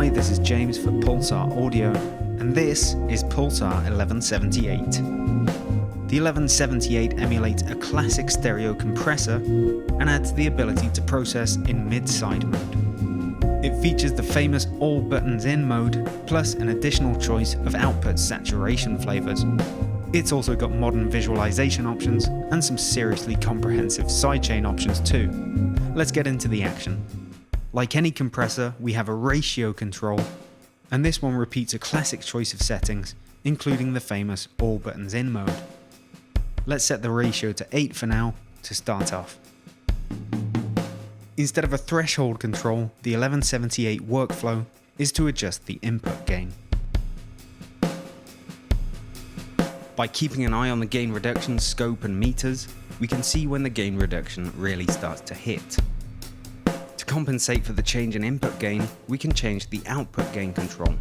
Hi, this is James for Pulsar Audio, and this is Pulsar 1178. The 1178 emulates a classic stereo compressor and adds the ability to process in mid-side mode. It features the famous all buttons in mode, plus an additional choice of output saturation flavors. It's also got modern visualization options and some seriously comprehensive sidechain options too. Let's get into the action. Like any compressor, we have a ratio control, and this one repeats a classic choice of settings, including the famous all buttons in mode. Let's set the ratio to 8 for now to start off. Instead of a threshold control, the 1178 workflow is to adjust the input gain. By keeping an eye on the gain reduction scope and meters, we can see when the gain reduction really starts to hit. To compensate for the change in input gain, we can change the output gain control.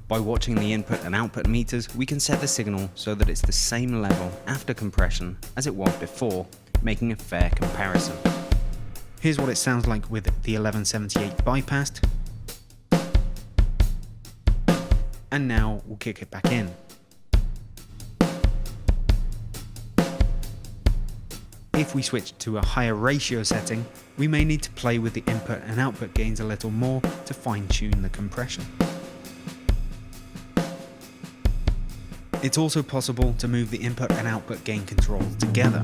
By watching the input and output meters, we can set the signal so that it's the same level after compression as it was before, making a fair comparison. Here's what it sounds like with the 1178 bypassed. And now we'll kick it back in. If we switch to a higher ratio setting, we may need to play with the input and output gains a little more to fine-tune the compression. It's also possible to move the input and output gain controls together.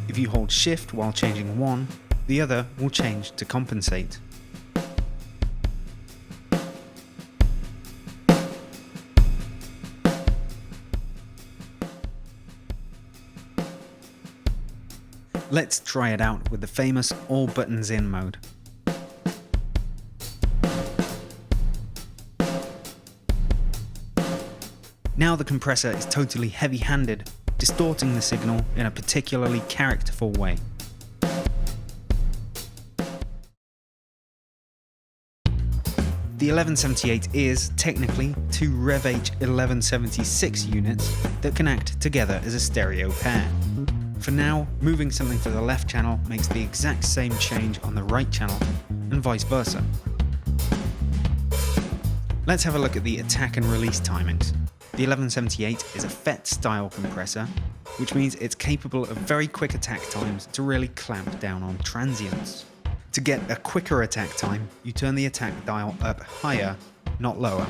If you hold Shift while changing one, the other will change to compensate. Let's try it out with the famous all buttons in mode. Now the compressor is totally heavy-handed, distorting the signal in a particularly characterful way. The 1178 is, technically, two RevH 1176 units that can act together as a stereo pair. For now, moving something to the left channel makes the exact same change on the right channel, and vice versa. Let's have a look at the attack and release timings. The 1178 is a FET-style compressor, which means it's capable of very quick attack times to really clamp down on transients. To get a quicker attack time, you turn the attack dial up higher, not lower.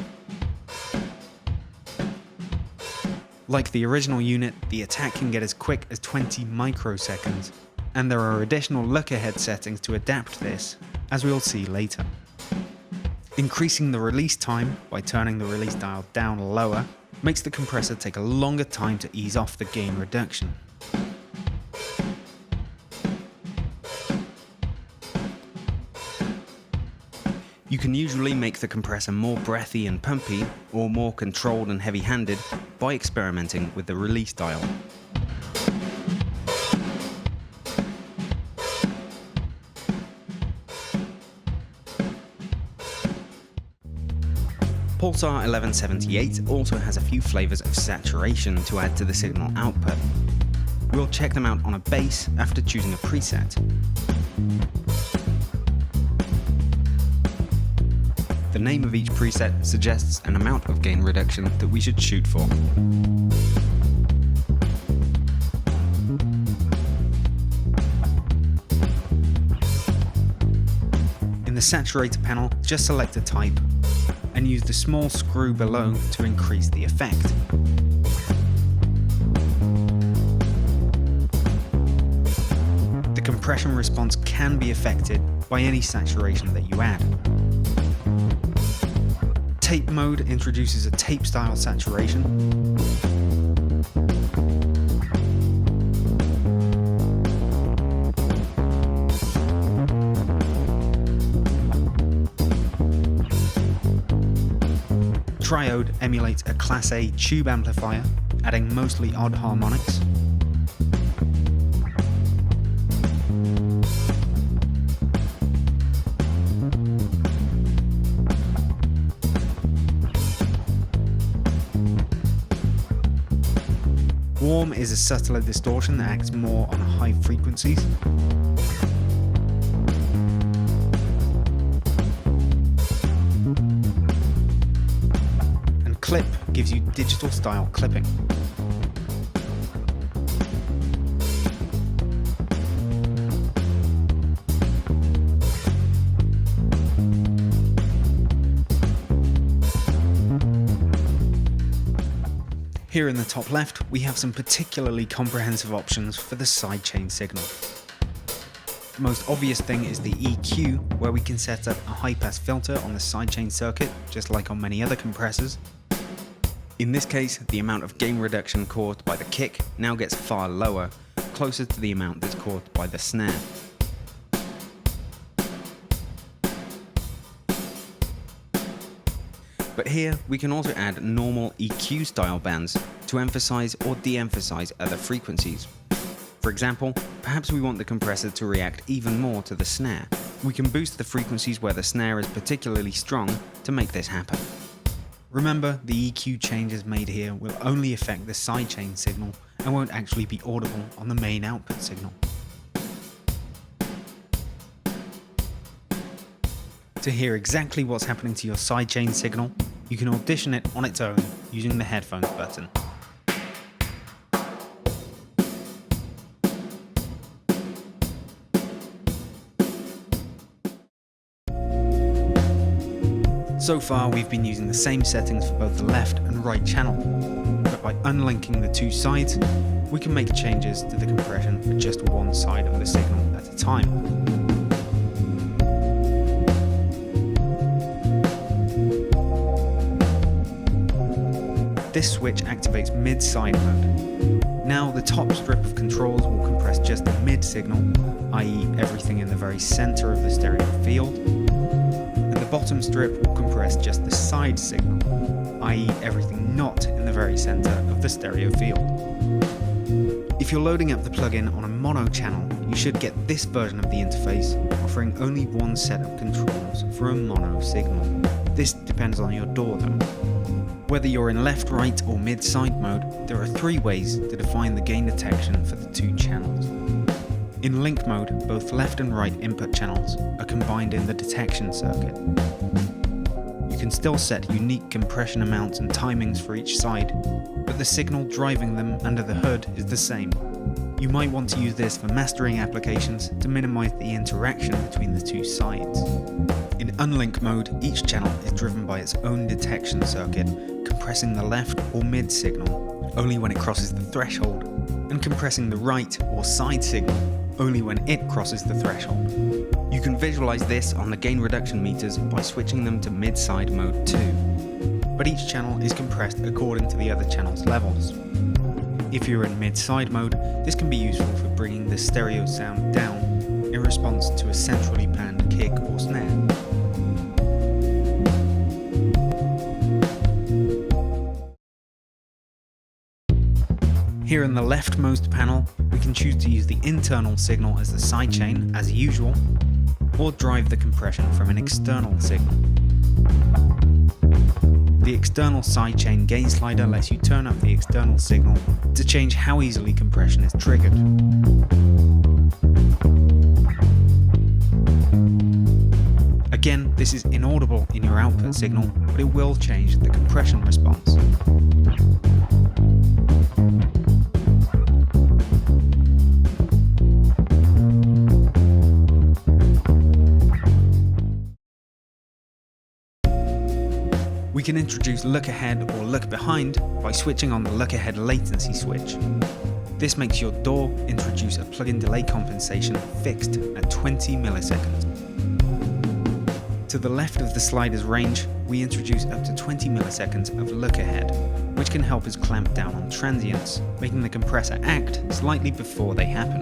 Like the original unit, the attack can get as quick as 20 microseconds, and there are additional look-ahead settings to adapt this, as we'll see later. Increasing the release time by turning the release dial down lower makes the compressor take a longer time to ease off the gain reduction. You can usually make the compressor more breathy and pumpy, or more controlled and heavy-handed, by experimenting with the release dial. Pulsar 1178 also has a few flavors of saturation to add to the signal output. We'll check them out on a bass after choosing a preset. The name of each preset suggests an amount of gain reduction that we should shoot for. In the saturator panel, just select a type and use the small screw below to increase the effect. The compression response can be affected by any saturation that you add. Tape mode introduces a tape-style saturation. Triode emulates a Class A tube amplifier, adding mostly odd harmonics. Warm is a subtler distortion that acts more on high frequencies. clip gives you digital style clipping. Here in the top left, we have some particularly comprehensive options for the sidechain signal. The most obvious thing is the EQ, where we can set up a high-pass filter on the sidechain circuit, just like on many other compressors. In this case, the amount of gain reduction caused by the kick now gets far lower, closer to the amount that's caused by the snare. But here, we can also add normal EQ style bands to emphasize or de-emphasize other frequencies. For example, perhaps we want the compressor to react even more to the snare. We can boost the frequencies where the snare is particularly strong to make this happen. Remember, the EQ changes made here will only affect the sidechain signal and won't actually be audible on the main output signal. To hear exactly what's happening to your sidechain signal, you can audition it on its own using the headphones button. So far we've been using the same settings for both the left and right channel, but by unlinking the two sides, we can make changes to the compression for just one side of the signal at a time. This switch activates mid-side mode. Now the top strip of controls will compress just the mid signal, i.e. everything in the very center of the stereo field, and the bottom strip will compress just the side signal, i.e. everything not in the very center of the stereo field. If you're loading up the plugin on a mono channel, you should get this version of the interface, offering only one set of controls for a mono signal. This depends on your DAW though. Whether you're in left, right or mid-side mode, there are three ways to define the gain detection for the two channels. In link mode, both left and right input channels are combined in the detection circuit. You can still set unique compression amounts and timings for each side, but the signal driving them under the hood is the same. You might want to use this for mastering applications to minimize the interaction between the two sides. In unlink mode, each channel is driven by its own detection circuit, compressing the left or mid signal only when it crosses the threshold, and compressing the right or side signal only when it crosses the threshold. You can visualize this on the gain reduction meters by switching them to mid-side mode too, but each channel is compressed according to the other channel's levels. If you're in mid-side mode, this can be useful for bringing the stereo sound down in response to a centrally panned kick or snare. Here in the leftmost panel, we can choose to use the internal signal as the sidechain, as usual, or drive the compression from an external signal. The external sidechain gain slider lets you turn up the external signal to change how easily compression is triggered. Again, this is inaudible in your output signal, but it will change the compression response. We can introduce look ahead or look behind by switching on the look ahead latency switch. This makes your DAW introduce a plug-in delay compensation fixed at 20 milliseconds. To the left of the slider's range, we introduce up to 20 milliseconds of look ahead, which can help us clamp down on transients, making the compressor act slightly before they happen.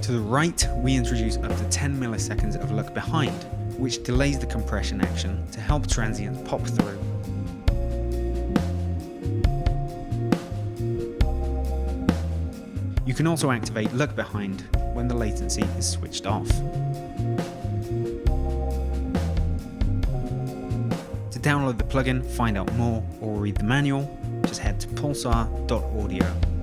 To the right, we introduce up to 10 milliseconds of look behind, which delays the compression action to help transients pop through. You can also activate look behind when the latency is switched off. To download the plugin, find out more, or read the manual, just head to pulsar.audio.